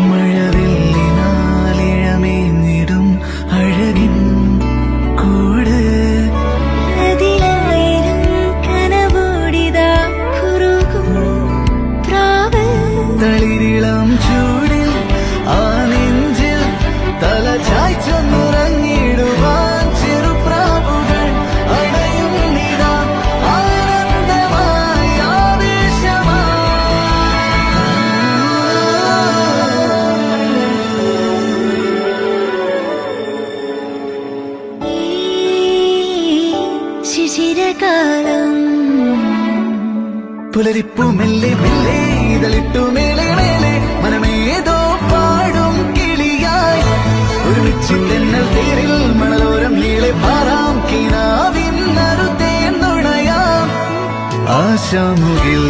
മഴവില്ലിനാലിഴമേഞ്ഞിടും അഴകിൻ കൂട് അതിലായിരം കനവോടിതാ കുറുകും പ്രാവ് തളിരിളം ചൂടിൽ ആ നെഞ്ചിൽ തല ചായ്ച്ചൊന്നുറങ്ങിടുവാൻ ചെറുപ്രാവുകൾ അടയുന്നിതാ ആനന്ദമായി ഈ ശിശിരകാലം പുലരിപ്പു മെല്ലെ മെല്ലെ ഇതളിട്ടു മേലെ മേലെ മനമേതോ പാടും കിളിയായി ഒരുമിച്ച് തെന്നൽ തേരിൽ മണലോരം നീളെ പാറാം കിനാവിൻ നറുതേൻ നുണയാം ആശാമുകിൽ